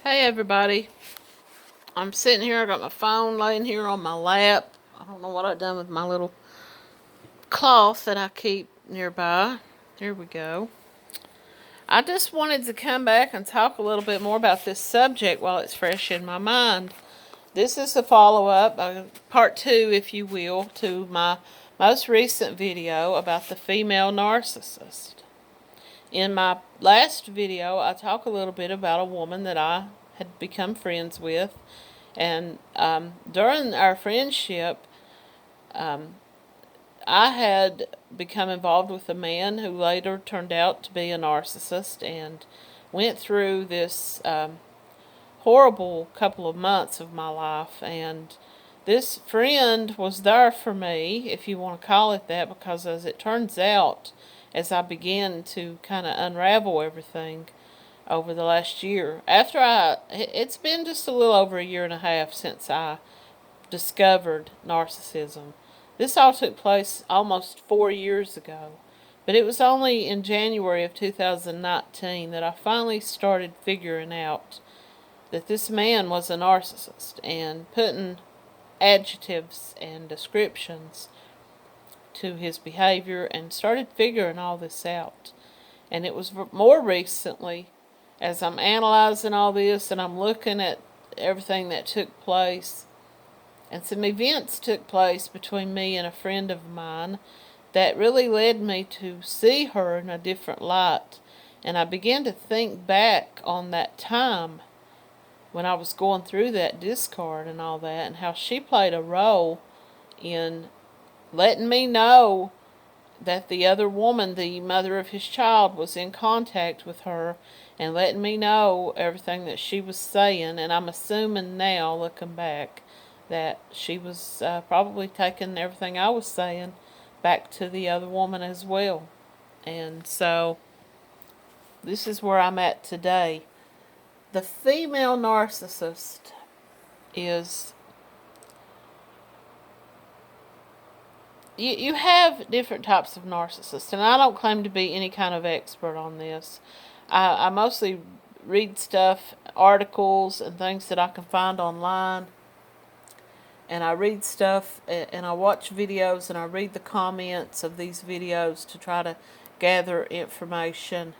Hey everybody, I'm sitting here, I got my phone laying here on my lap. I don't know what I've done with my little cloth that I keep nearby. Here we go. I just wanted to come back and talk a little bit more about this subject while it's fresh in my mind. This is a follow-up, part 2 if you will, to my most recent video about the female narcissist. In my last video, I talk a little bit about a woman that I had become friends with. And during our friendship, I had become involved with a man who later turned out to be a narcissist and went through this horrible couple of months of my life. And this friend was there for me, if you want to call it that, because as it turns out, as I began to kind of unravel everything over the last year, it's been just a little over a year and a half since I discovered narcissism. This all took place almost 4 years ago, but it was only in January of 2019 that I finally started figuring out that this man was a narcissist and putting adjectives and descriptions to his behavior and started figuring all this out. And it was more recently, as I'm analyzing all this and I'm looking at everything that took place, and some events took place between me and a friend of mine that really led me to see her in a different light. And I began to think back on that time when I was going through that discard and all that, and how she played a role in letting me know that the other woman, the mother of his child, was in contact with her and letting me know everything that she was saying. And I'm assuming now, looking back, that she was probably taking everything I was saying back to the other woman as well. And so this is where I'm at today. The female narcissist is, you have different types of narcissists, and I don't claim to be any kind of expert on this. I mostly read stuff, articles and things that I can find online, and I read stuff and I watch videos and I read the comments of these videos to try to gather information.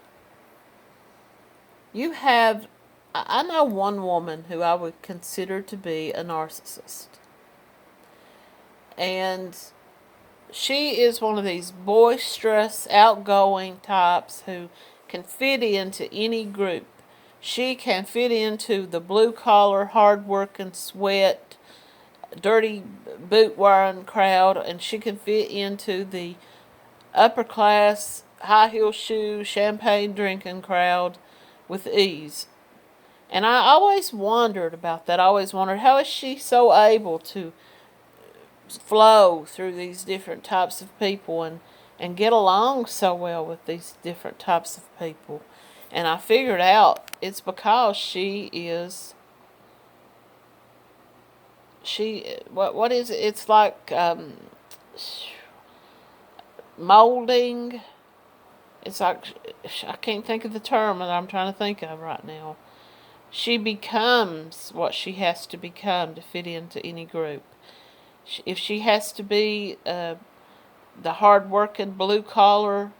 I know one woman who I would consider to be a narcissist, and she is one of these boisterous, outgoing types who can fit into any group. She can fit into the blue-collar, hard-working, sweat, dirty boot-wearing crowd, and she can fit into the upper-class, high-heel shoe, champagne-drinking crowd with ease. And I always wondered about that. I always wondered, how is she so able to flow through these different types of people and get along so well with these different types of people? And I figured out it's because what is it? It's like molding. It's like, I can't think of the term that I'm trying to think of right now. She becomes what she has to become to fit into any group. If she has to be the hard-working, blue-collar,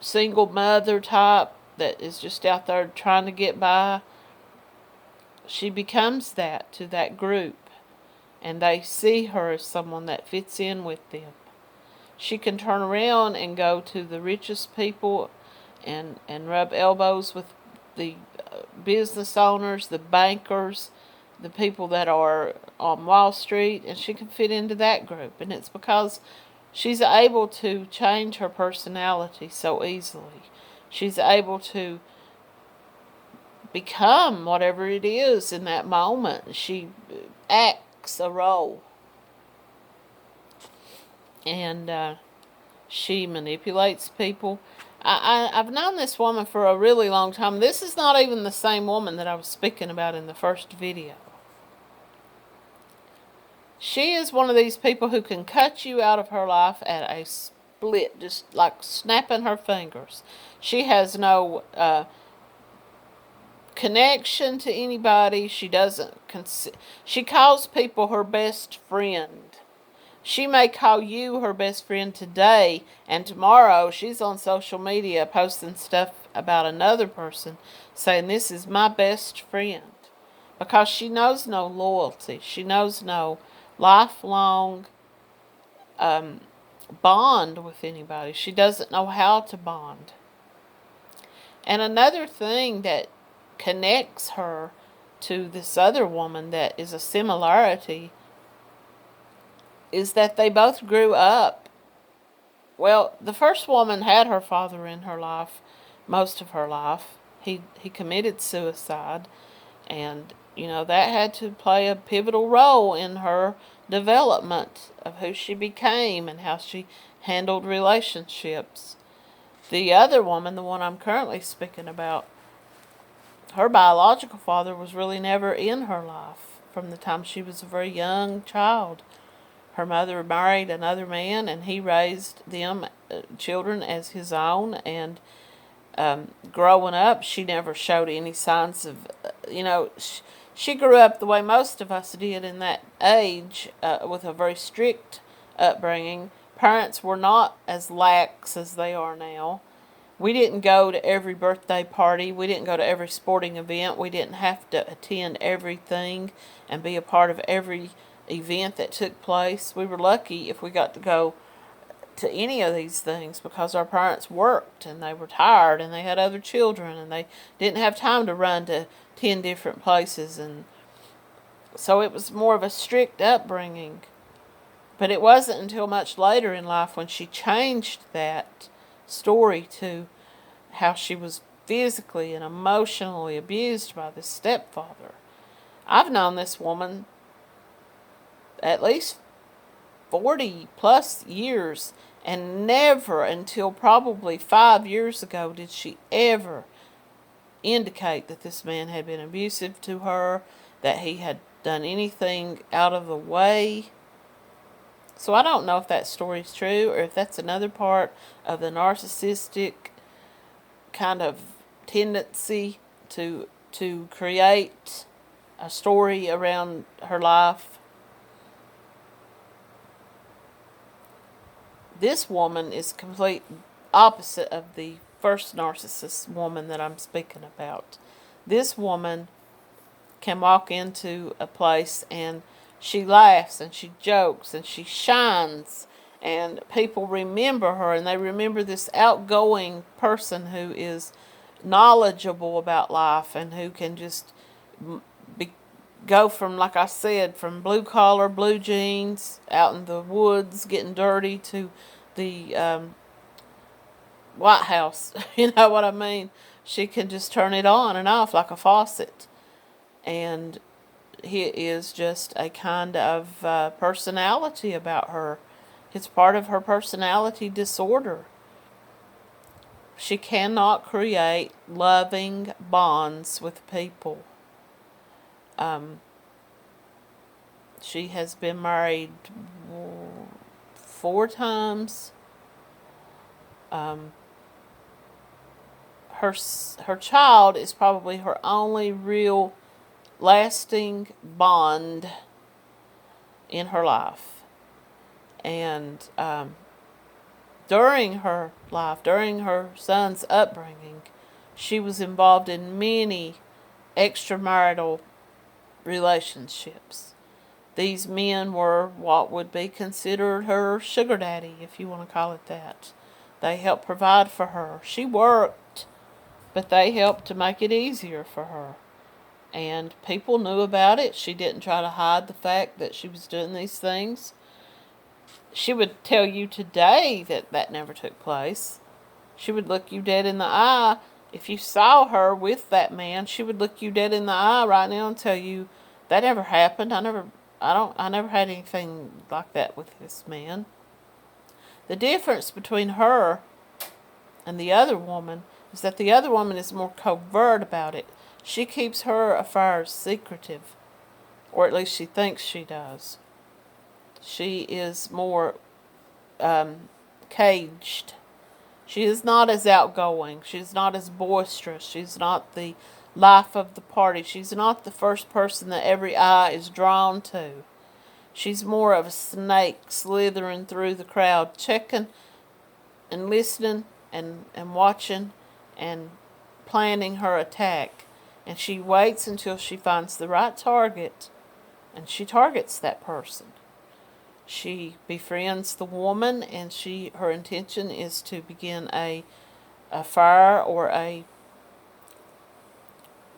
single mother type that is just out there trying to get by, she becomes that to that group, and they see her as someone that fits in with them. She can turn around and go to the richest people and rub elbows with the business owners, the bankers, the people that are on Wall Street, and she can fit into that group. And it's because she's able to change her personality so easily. She's able to become whatever it is in that moment. She acts a role. And she manipulates people. I've known this woman for a really long time. This is not even the same woman that I was speaking about in the first video. She is one of these people who can cut you out of her life at a split, just like snapping her fingers. She has no connection to anybody. She doesn't. She calls people her best friend. She may call you her best friend today, and tomorrow she's on social media posting stuff about another person, saying this is my best friend. Because she knows no loyalty. She knows no lifelong bond with anybody. She doesn't know how to bond. And another thing that connects her to this other woman that is a similarity is that they both grew up. Well, the first woman had her father in her life most of her life. He committed suicide, and that had to play a pivotal role in her development of who she became and how she handled relationships. The other woman, the one I'm currently speaking about, her biological father was really never in her life from the time she was a very young child. Her mother married another man, and he raised them children as his own. And growing up, she never showed any signs of, she grew up the way most of us did in that age, with a very strict upbringing. Parents were not as lax as they are now. We didn't go to every birthday party. We didn't go to every sporting event. We didn't have to attend everything and be a part of every event that took place. We were lucky if we got to go to any of these things because our parents worked and they were tired and they had other children and they didn't have time to run to 10 different places. And so it was more of a strict upbringing. But it wasn't until much later in life when she changed that story to how she was physically and emotionally abused by this stepfather. I've known this woman at least 40 plus years, and never until probably 5 years ago did she ever indicate that this man had been abusive to her, that he had done anything out of the way. So I don't know if that story is true or if that's another part of the narcissistic kind of tendency to create a story around her life. This woman is complete opposite of the first narcissist woman that I'm speaking about. This woman can walk into a place and she laughs and she jokes and she shines, and people remember her, and they remember this outgoing person who is knowledgeable about life and who can just go from, like I said, from blue collar, blue jeans, out in the woods getting dirty, to the White House. You know what I mean? She can just turn it on and off like a faucet. And he is just a kind of personality about her. It's part of her personality disorder. She cannot create loving bonds with people. She has been married 4 times. Her child is probably her only real lasting bond in her life. And during her life, during her son's upbringing, she was involved in many extramarital relationships. These men were what would be considered her sugar daddy, if you want to call it that. They helped provide for her. She worked, but they helped to make it easier for her. And people knew about it. She didn't try to hide the fact that she was doing these things. She would tell you today that that never took place. She would look you dead in the eye. If you saw her with that man, she would look you dead in the eye right now and tell you that never happened. I never had anything like that with this man. The difference between her and the other woman is that the other woman is more covert about it. She keeps her affairs secretive, or at least she thinks she does. She is more caged. She is not as outgoing. She's not as boisterous. She's not the life of the party. She's not the first person that every eye is drawn to. She's more of a snake slithering through the crowd, checking and listening and watching and planning her attack. And she waits until she finds the right target, and she targets that person. She befriends the woman, and her intention is to begin a fire or a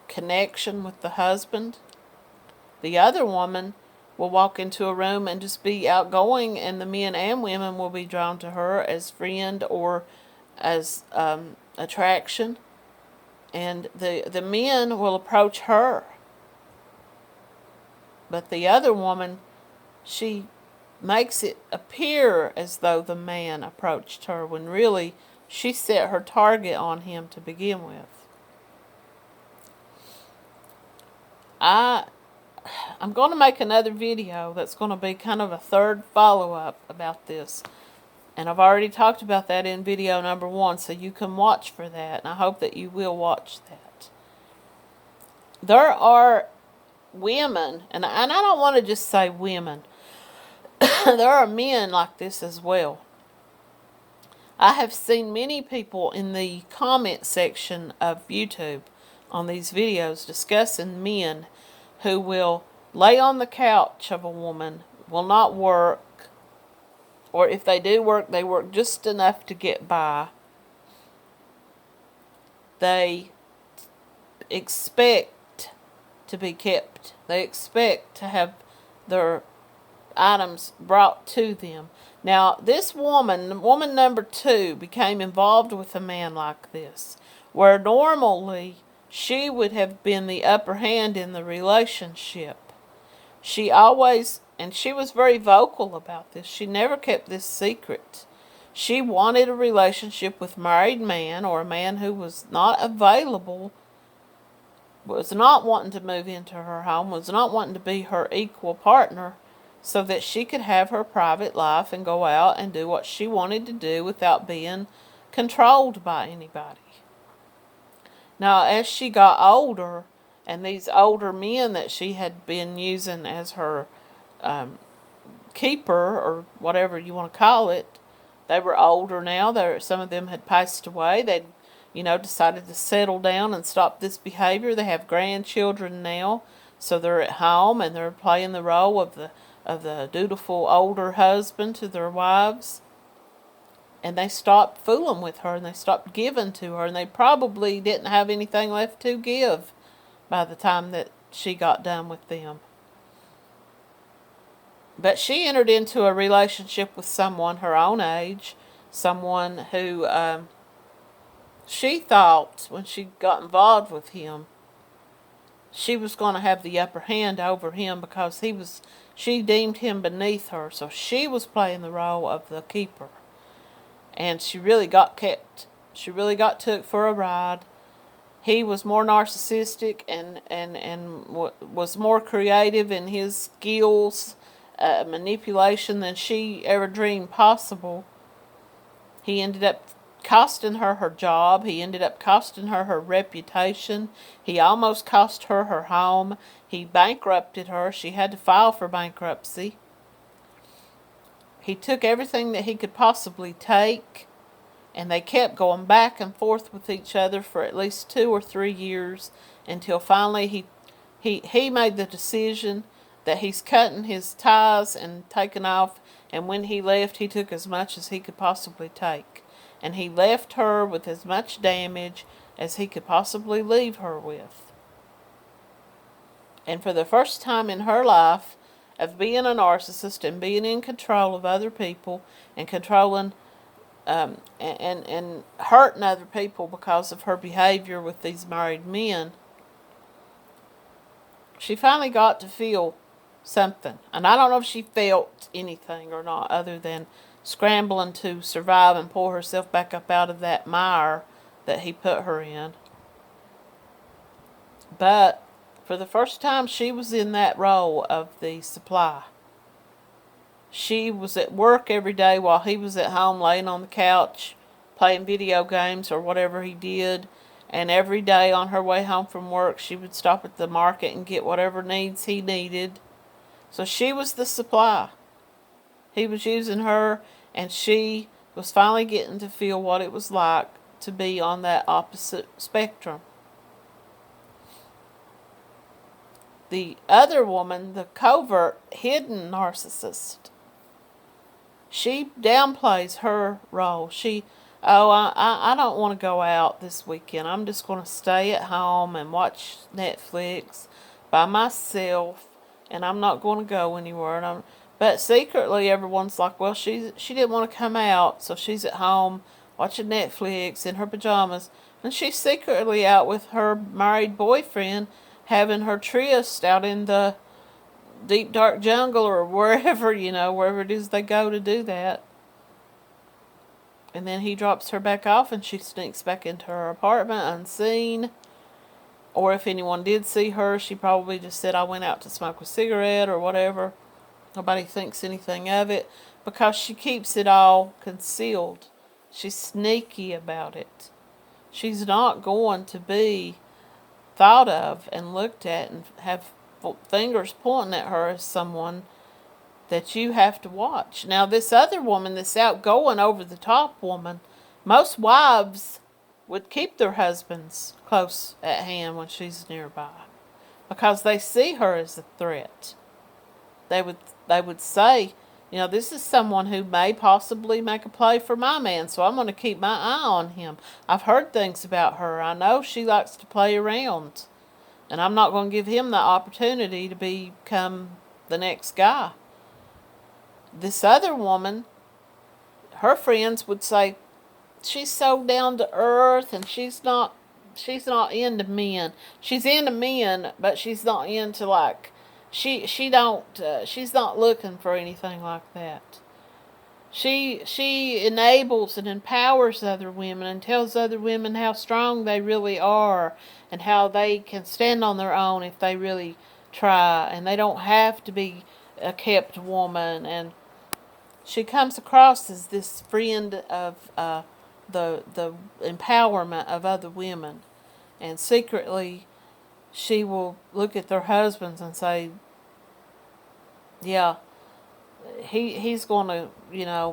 connection with the husband. The other woman will walk into a room and just be outgoing, and the men and women will be drawn to her as friend or as attraction. And the men will approach her. But the other woman, she makes it appear as though the man approached her, when really she set her target on him to begin with. I'm going to make another video that's going to be kind of a third follow-up about this. And I've already talked about that in video number 1, so you can watch for that. And I hope that you will watch that. There are women, and I don't want to just say women. There are men like this as well. I have seen many people in the comment section of YouTube on these videos discussing men who will lay on the couch of a woman, will not work, or if they do work, they work just enough to get by. They expect to be kept. They expect to have their items brought to them. Now, this woman number 2, became involved with a man like this, where normally she would have been the upper hand in the relationship. She always, and she was very vocal about this, she never kept this secret. She wanted a relationship with a married man, or a man who was not available, was not wanting to move into her home, was not wanting to be her equal partner, so that she could have her private life and go out and do what she wanted to do without being controlled by anybody. Now, as she got older, and these older men that she had been using as her keeper, or whatever you want to call it, they were older now. Some of them had passed away. They'd, decided to settle down and stop this behavior. They have grandchildren now, so they're at home and they're playing the role of the dutiful older husband to their wives. And they stopped fooling with her, and they stopped giving to her, and they probably didn't have anything left to give by the time that she got done with them. But she entered into a relationship with someone her own age, someone who she thought, when she got involved with him, she was going to have the upper hand over him, because she deemed him beneath her, so she was playing the role of the keeper. And she really got kept. She really got took for a ride. He was more narcissistic and was more creative in his skills, manipulation, than she ever dreamed possible. He ended up costing her her job. He ended up costing her her reputation. He almost cost her her home. He bankrupted her. She had to file for bankruptcy. He took everything that he could possibly take, and they kept going back and forth with each other for at least 2 or 3 years, until finally he made the decision that he's cutting his ties and taking off, and when he left, he took as much as he could possibly take. And he left her with as much damage as he could possibly leave her with. And for the first time in her life, of being a narcissist and being in control of other people and controlling and hurting other people because of her behavior with these married men, she finally got to feel something. And I don't know if she felt anything or not, other than scrambling to survive and pull herself back up out of that mire that he put her in. But for the first time, she was in that role of the supply. She was at work every day while he was at home laying on the couch playing video games or whatever he did, And every day on her way home from work, she would stop at the market and get whatever needs he needed. So she was the supply. He was using her, and she was finally getting to feel what it was like to be on that opposite spectrum. The other woman, the covert, hidden narcissist, she downplays her role. I don't want to go out this weekend. I'm just going to stay at home and watch Netflix by myself, and I'm not going to go anywhere. But secretly, everyone's like, well, she didn't want to come out, so she's at home watching Netflix in her pajamas, and she's secretly out with her married boyfriend, having her tryst out in the deep dark jungle or wherever, wherever it is they go to do that. And then he drops her back off and she sneaks back into her apartment unseen. Or if anyone did see her, she probably just said, I went out to smoke a cigarette or whatever. Nobody thinks anything of it because she keeps it all concealed. She's sneaky about it. She's not going to be thought of and looked at and have fingers pointing at her as someone that you have to watch. Now, this other woman, this outgoing, over-the-top woman, most wives would keep their husbands close at hand when she's nearby because they see her as a threat. They would say, this is someone who may possibly make a play for my man, so I'm going to keep my eye on him. I've heard things about her. I know she likes to play around, and I'm not going to give him the opportunity to become the next guy. This other woman, her friends would say, she's so down to earth and she's not into men. She's into men, but she's not into she's not looking for anything like that. She enables and empowers other women and tells other women how strong they really are and how they can stand on their own if they really try, and they don't have to be a kept woman. And she comes across as this friend of the empowerment of other women. And secretly, she will look at their husbands and say, yeah, he's going to,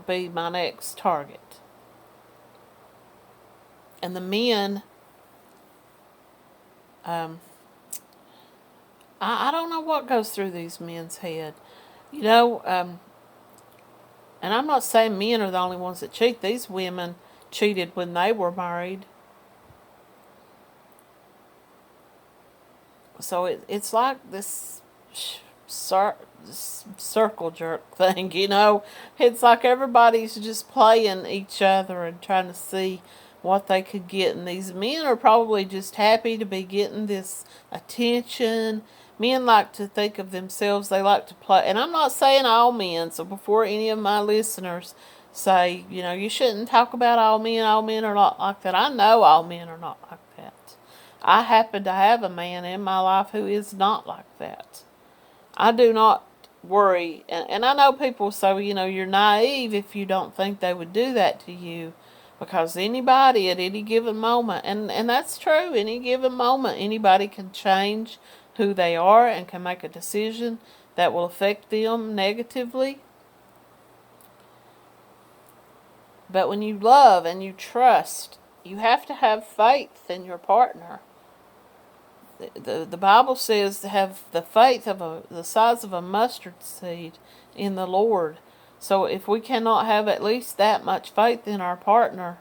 be my next target. And the men, I don't know what goes through these men's head. And I'm not saying men are the only ones that cheat. These women cheated when they were married. So it's like this circle jerk thing, It's like everybody's just playing each other and trying to see what they could get. And these men are probably just happy to be getting this attention. Men like to think of themselves, they like to play. And I'm not saying all men, so before any of my listeners say, you shouldn't talk about all men are not like that. I know all men are not like that. I happen to have a man in my life who is not like that. I do not worry. And I know people say, you're naive if you don't think they would do that to you. Because anybody at any given moment, and that's true, any given moment, anybody can change who they are and can make a decision that will affect them negatively. But when you love and you trust, you have to have faith in your partner. The Bible says to have the faith of the size of a mustard seed in the Lord. So if we cannot have at least that much faith in our partner,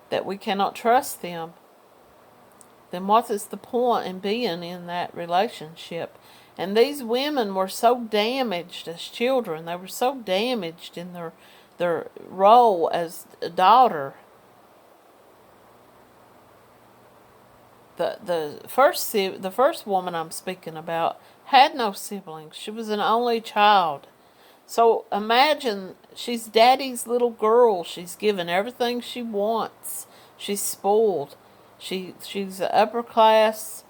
that we cannot trust them, then what is the point in being in that relationship? And these women were so damaged as children. They were so damaged in their role as a daughter. The first woman I'm speaking about had no siblings. She was an only child. So imagine she's daddy's little girl. She's given everything she wants. She's spoiled. She's an upper class,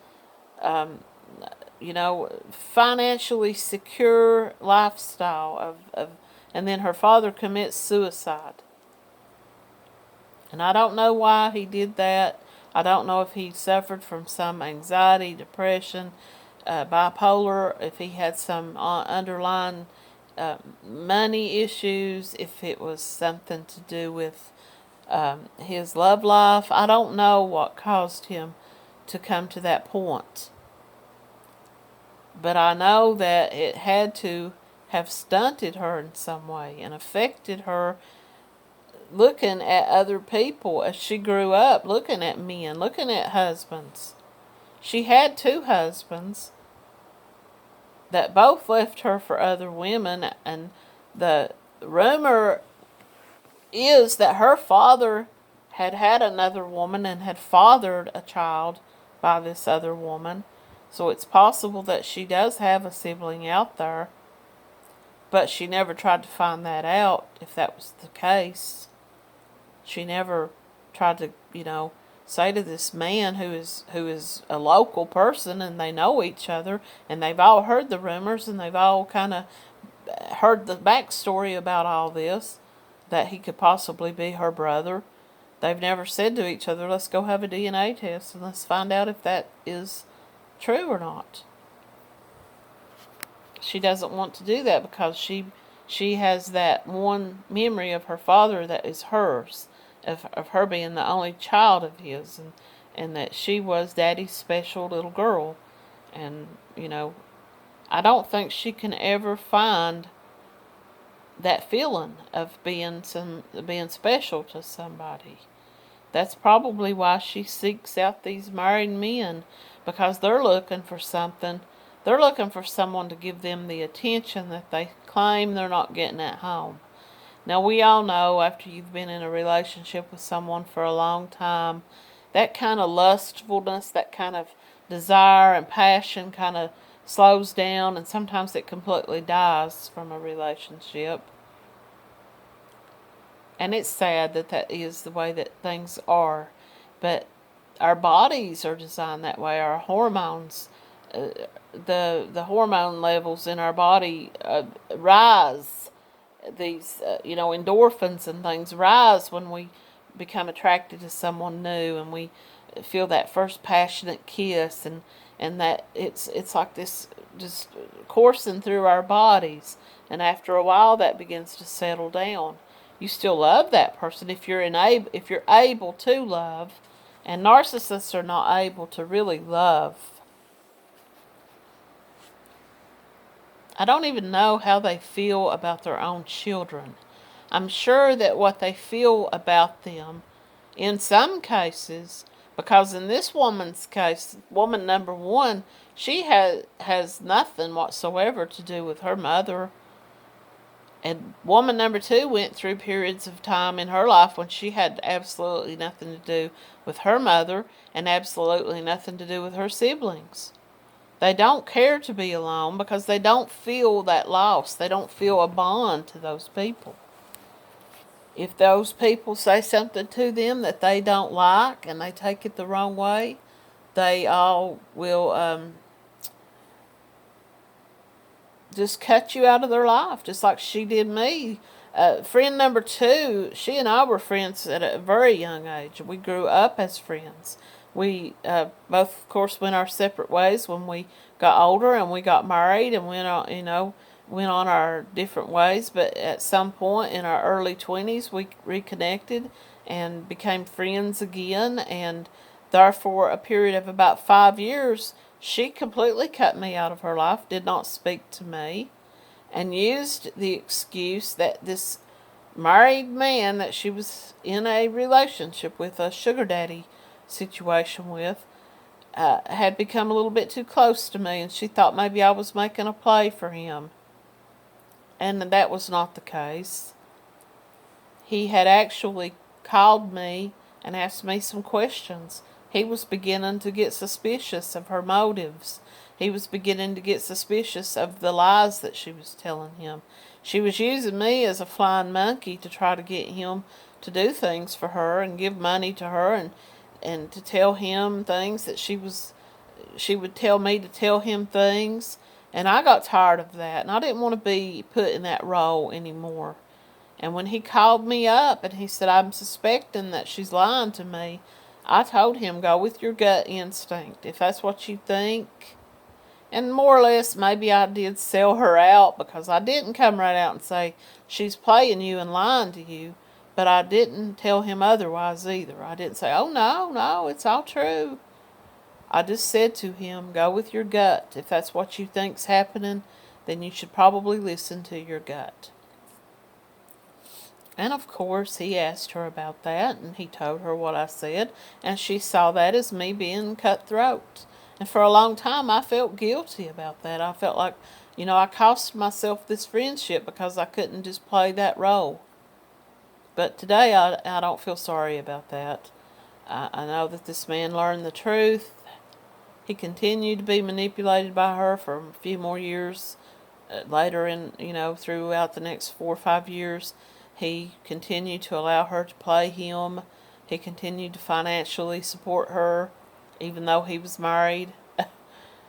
financially secure lifestyle and then her father commits suicide. And I don't know why he did that. I don't know if he suffered from some anxiety, depression, bipolar, if he had some underlying money issues, if it was something to do with his love life. I don't know what caused him to come to that point. But I know that it had to have stunted her in some way and affected her looking at other people as she grew up, looking at men, looking at husbands. She had 2 husbands that both left her for other women, and the rumor is that her father had had another woman and had fathered a child by this other woman. So it's possible that she does have a sibling out there, but she never tried to find that out if that was the case. She never tried to, say to this man who is a local person, and they know each other, and they've all heard the rumors, and they've all kind of heard the backstory about all this, that he could possibly be her brother. They've never said to each other, let's go have a DNA test and let's find out if that is true or not. She doesn't want to do that because she has that one memory of her father that is hers, of her being the only child of his, and that she was Daddy's special little girl. And, I don't think she can ever find that feeling of being special to somebody. That's probably why she seeks out these married men, because they're looking for something. They're looking for someone to give them the attention that they claim they're not getting at home. Now, we all know after you've been in a relationship with someone for a long time, that kind of lustfulness, that kind of desire and passion kind of slows down, and sometimes it completely dies from a relationship. And it's sad that that is the way that things are. But our bodies are designed that way. Our hormones, the hormone levels in our body rise. These, endorphins and things rise when we become attracted to someone new, and we feel that first passionate kiss, and that it's like this just coursing through our bodies. And after a while, that begins to settle down. You still love that person if you're able to love, and narcissists are not able to really love. I don't even know how they feel about their own children. I'm sure that what they feel about them, in some cases, because in this woman's case, woman number 1, she has nothing whatsoever to do with her mother. And woman number 2 went through periods of time in her life when she had absolutely nothing to do with her mother and absolutely nothing to do with her siblings. They don't care to be alone because they don't feel that loss. They don't feel a bond to those people. If those people say something to them that they don't like and they take it the wrong way, they all will just cut you out of their life, just like she did me. Friend number 2, she and I were friends at a very young age. We grew up as friends. We both, of course, went our separate ways when we got older, and we got married and went on our different ways. But at some point in our early 20s, we reconnected and became friends again. And therefore, a period of about 5 years, she completely cut me out of her life, did not speak to me, and used the excuse that this married man that she was in a relationship with, a sugar daddy situation with, had become a little bit too close to me, and she thought maybe I was making a play for him. And that was not the case. He had actually called me and asked me some questions. He was beginning to get suspicious of her motives. He was beginning to get suspicious of the lies that she was telling him. She was using me as a flying monkey to try to get him to do things for her and give money to her, and to tell him things that she would tell me to tell him things. And I got tired of that, and I didn't want to be put in that role anymore. And when he called me up and he said, I'm suspecting that she's lying to me, I told him, go with your gut instinct. If that's what you think, and more or less, maybe I did sell her out, because I didn't come right out and say, she's playing you and lying to you. But I didn't tell him otherwise either. I didn't say, oh, no, it's all true. I just said to him, go with your gut. If that's what you think's happening, then you should probably listen to your gut. And of course, he asked her about that, and he told her what I said, and she saw that as me being cutthroat. And for a long time, I felt guilty about that. I felt like, I cost myself this friendship because I couldn't just play that role. But today, I don't feel sorry about that. I know that this man learned the truth. He continued to be manipulated by her for a few more years. Later throughout the next 4 or 5 years, he continued to allow her to play him. He continued to financially support her, even though he was married.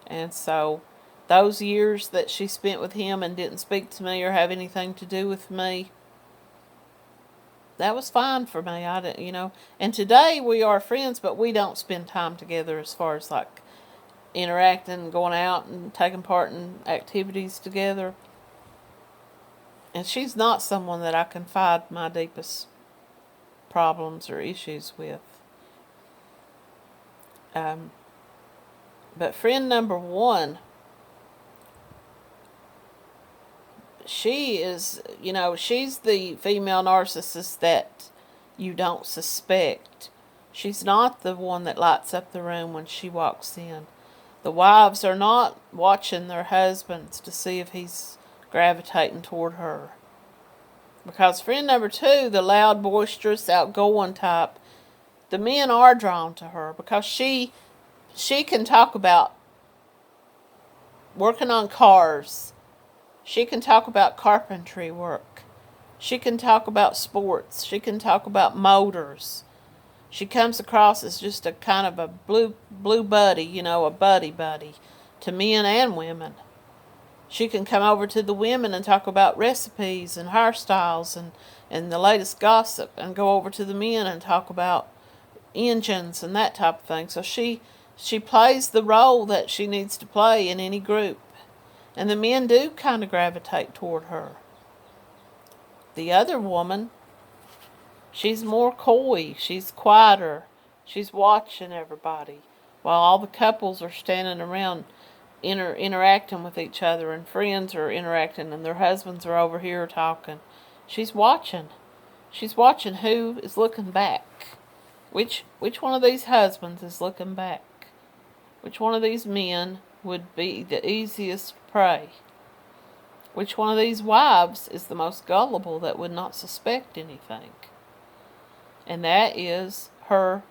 And so, those years that she spent with him and didn't speak to me or have anything to do with me, that was fine for me. I didn't. And today we are friends, but we don't spend time together as far as like interacting, going out and taking part in activities together. And she's not someone that I confide my deepest problems or issues with. But friend number 1, she is, she's the female narcissist that you don't suspect. She's not the one that lights up the room when she walks in. The wives are not watching their husbands to see if he's gravitating toward her. Because friend number 2, the loud, boisterous, outgoing type, the men are drawn to her because she can talk about working on cars. She can talk about carpentry work. She can talk about sports. She can talk about motors. She comes across as just a kind of a blue buddy, a buddy to men and women. She can come over to the women and talk about recipes and hairstyles and the latest gossip, and go over to the men and talk about engines and that type of thing. So she plays the role that she needs to play in any group. And the men do kind of gravitate toward her. The other woman, she's more coy. She's quieter. She's watching everybody, while all the couples are standing around interacting with each other, and friends are interacting, and their husbands are over here talking. She's watching. She's watching who is looking back. Which one of these husbands is looking back? Which one of these men would be the easiest prey? Which one of these wives is the most gullible that would not suspect anything? And that is her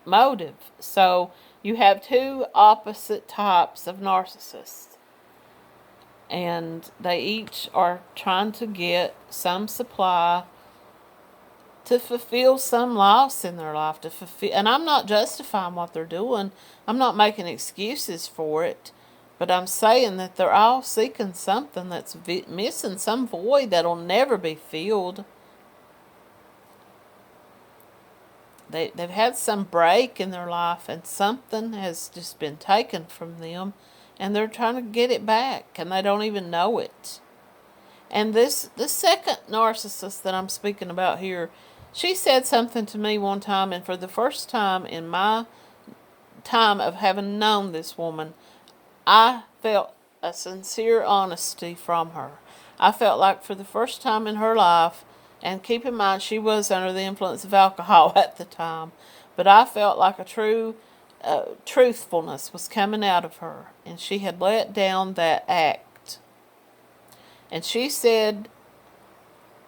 motive. So you have 2 opposite types of narcissists, and they each are trying to get some supply to fulfill some loss in their life. And I'm not justifying what they're doing. I'm not making excuses for it. But I'm saying that they're all seeking something that's missing, some void that'll never be filled. They've had some break in their life, and something has just been taken from them, and they're trying to get it back, and they don't even know it. And the second narcissist that I'm speaking about here, she said something to me one time, and for the first time in my time of having known this woman, I felt a sincere honesty from her. I felt like for the first time in her life, and keep in mind she was under the influence of alcohol at the time, but I felt like a true truthfulness was coming out of her, and she had let down that act. And she said,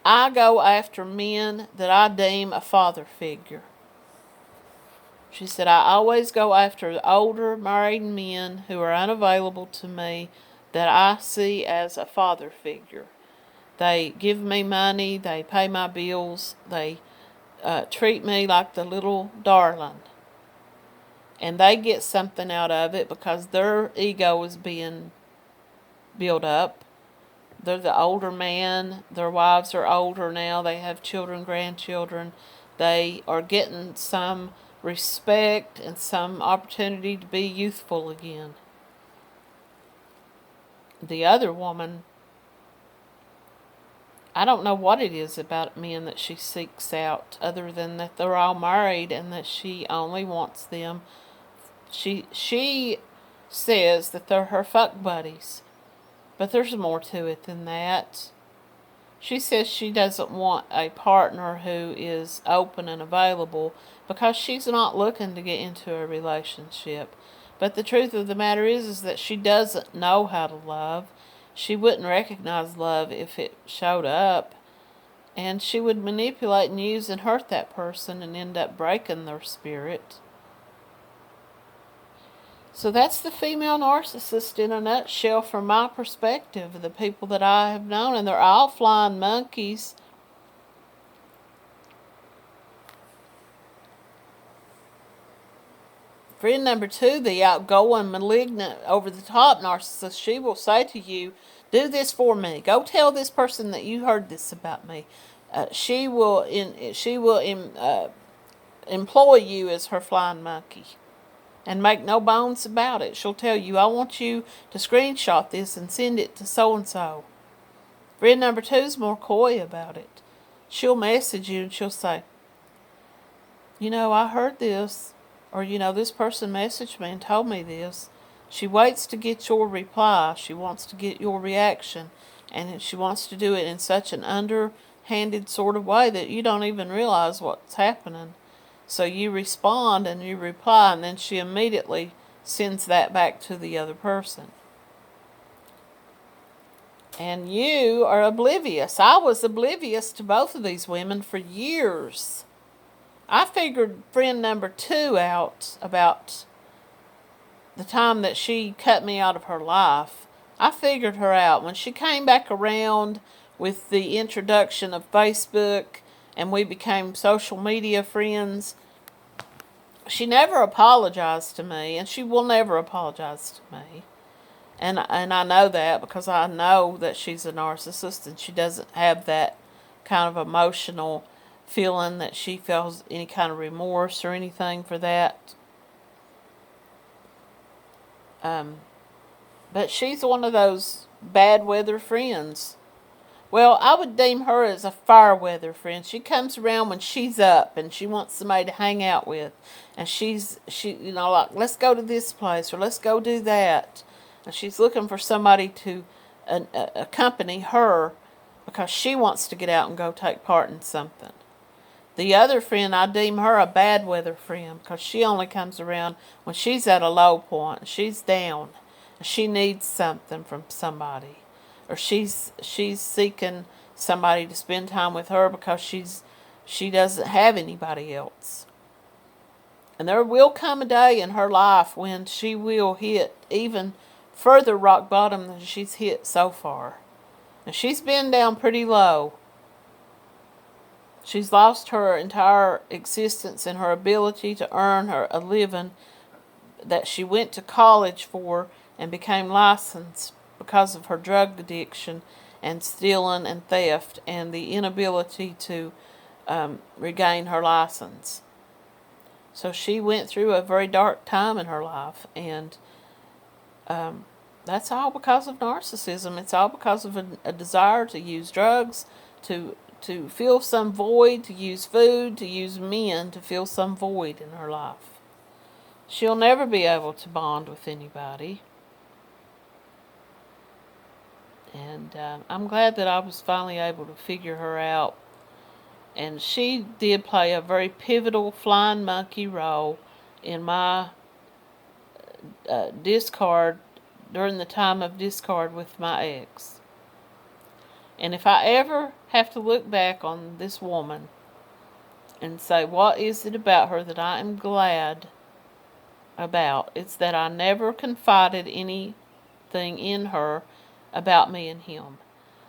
I go after men that I deem a father figure. She said, I always go after older married men who are unavailable to me that I see as a father figure. They give me money, they pay my bills, they treat me like the little darling. And they get something out of it because their ego is being built up. They're the older man, their wives are older now, they have children, grandchildren. They are getting some respect and some opportunity to be youthful again. The other woman, I don't know what it is about men that she seeks out, other than that they're all married and that she only wants them. She says that they're her fuck buddies, but there's more to it than that. She says she doesn't want a partner who is open and available because she's not looking to get into a relationship. But the truth of the matter is that she doesn't know how to love. She wouldn't recognize love if it showed up. And she would manipulate and use and hurt that person and end up breaking their spirit. So that's the female narcissist in a nutshell from my perspective, the people that I have known, and they're all flying monkeys. Friend number 2, the outgoing, malignant, over-the-top narcissist, she will say to you, do this for me. Go tell this person that you heard this about me. She will employ you as her flying monkey. And make no bones about it. She'll tell you, I want you to screenshot this and send it to so-and-so. Friend number 2 is more coy about it. She'll message you and she'll say, I heard this. Or, this person messaged me and told me this. She waits to get your reply. She wants to get your reaction. And she wants to do it in such an underhanded sort of way that you don't even realize what's happening. So you respond and you reply, and then she immediately sends that back to the other person. And you are oblivious. I was oblivious to both of these women for years. I figured friend number 2 out about the time that she cut me out of her life. I figured her out. When she came back around with the introduction of Facebook and we became social media friends, she never apologized to me, and she will never apologize to me. And I know that because I know that she's a narcissist and she doesn't have that kind of emotional feeling that she feels any kind of remorse or anything for that. But she's one of those bad weather friends. Well, I would deem her as a fire weather friend. She comes around when she's up and she wants somebody to hang out with. And she like, let's go to this place or let's go do that. And she's looking for somebody to accompany her because she wants to get out and go take part in something. The other friend, I deem her a bad weather friend because she only comes around when she's at a low point. She's down. And she needs something from somebody. Or she's seeking somebody to spend time with her because she doesn't have anybody else. And there will come a day in her life when she will hit even further rock bottom than she's hit so far. And she's been down pretty low. She's lost her entire existence and her ability to earn her a living that she went to college for and became licensed because of her drug addiction and stealing and theft and the inability to regain her license. So she went through a very dark time in her life, and that's all because of narcissism. It's all because of a desire to use drugs, to fill some void, to use food, to use men to fill some void in her life. She'll never be able to bond with anybody. And I'm glad that I was finally able to figure her out. And she did play a very pivotal flying monkey role in my discard during the time of discard with my ex. And if I ever have to look back on this woman and say, what is it about her that I am glad about? It's that I never confided anything in her about me and him.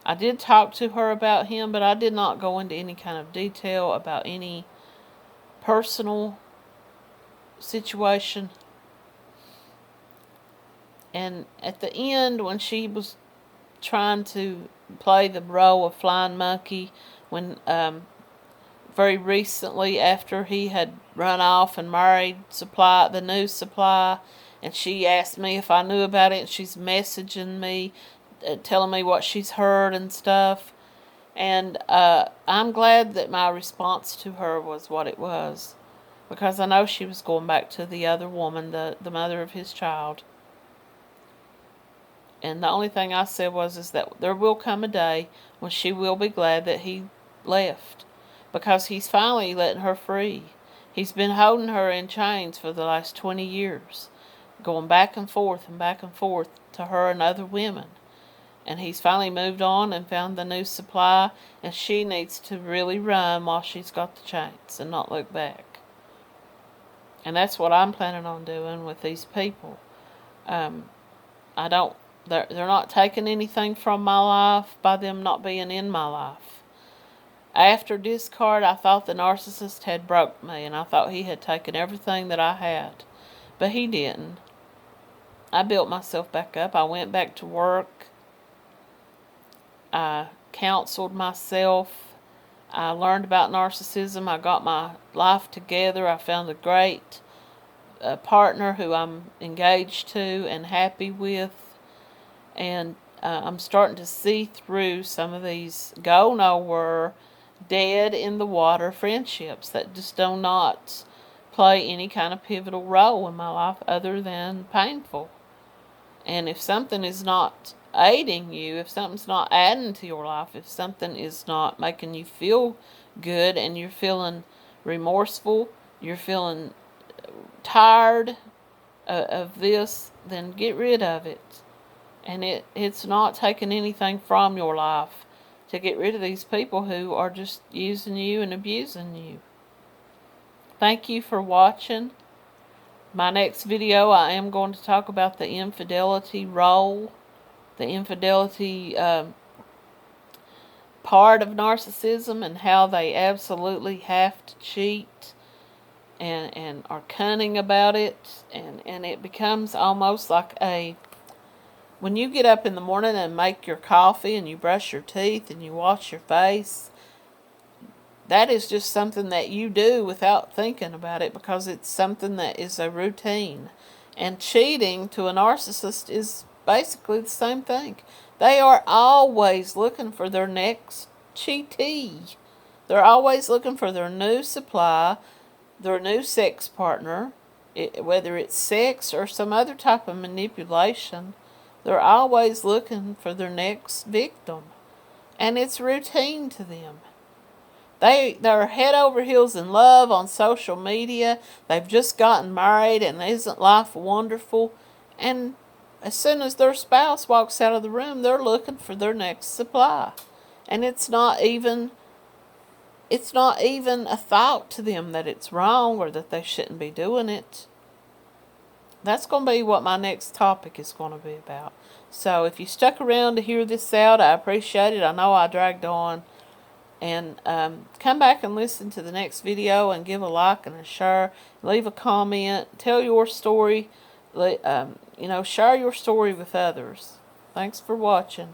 I did talk to her about him, but I did not go into any kind of detail about any personal situation. And at the end, when she was trying to play the role of flying monkey, when very recently after he had run off and married the new supply, and she asked me if I knew about it, and she's messaging me, telling me what she's heard and stuff. And I'm glad that my response to her was what it was, because I know she was going back to the other woman, the mother of his child. And the only thing I said is that there will come a day when she will be glad that he left, because he's finally letting her free. He's been holding her in chains for the last 20 years, going back and forth to her and other women. And he's finally moved on and found the new supply, and she needs to really run while she's got the chains and not look back. And that's what I'm planning on doing with these people. They're not taking anything from my life by them not being in my life. After discard, I thought the narcissist had broke me, and I thought he had taken everything that I had. But he didn't. I built myself back up. I went back to work. I counseled myself. I learned about narcissism. I got my life together. I found a great partner who I'm engaged to and happy with. And I'm starting to see through some of these go nowhere, dead in the water friendships that just do not play any kind of pivotal role in my life other than painful. And if something is not aiding you, if something's not adding to your life, if something is not making you feel good and you're feeling remorseful, you're feeling tired of this, then get rid of it. And it's not taking anything from your life to get rid of these people who are just using you and abusing you. Thank you for watching. My next video, I am going to talk about the infidelity role, the infidelity part of narcissism, and how they absolutely have to cheat and are cunning about it. And it becomes almost like when you get up in the morning and make your coffee and you brush your teeth and you wash your face, that is just something that you do without thinking about it, because it's something that is a routine. And cheating to a narcissist is basically the same thing. They are always looking for their next cheatee. They're always looking for their new supply, their new sex partner, whether it's sex or some other type of manipulation. They're always looking for their next victim. And it's routine to them. They're head over heels in love on social media. They've just gotten married, and isn't life wonderful? And as soon as their spouse walks out of the room, they're looking for their next supply. And it's not even a thought to them that it's wrong or that they shouldn't be doing it. That's going to be what my next topic is going to be about. So if you stuck around to hear this out, I appreciate it. I know I dragged on. And come back and listen to the next video and give a like and a share. Leave a comment. Tell your story. Share your story with others. Thanks for watching.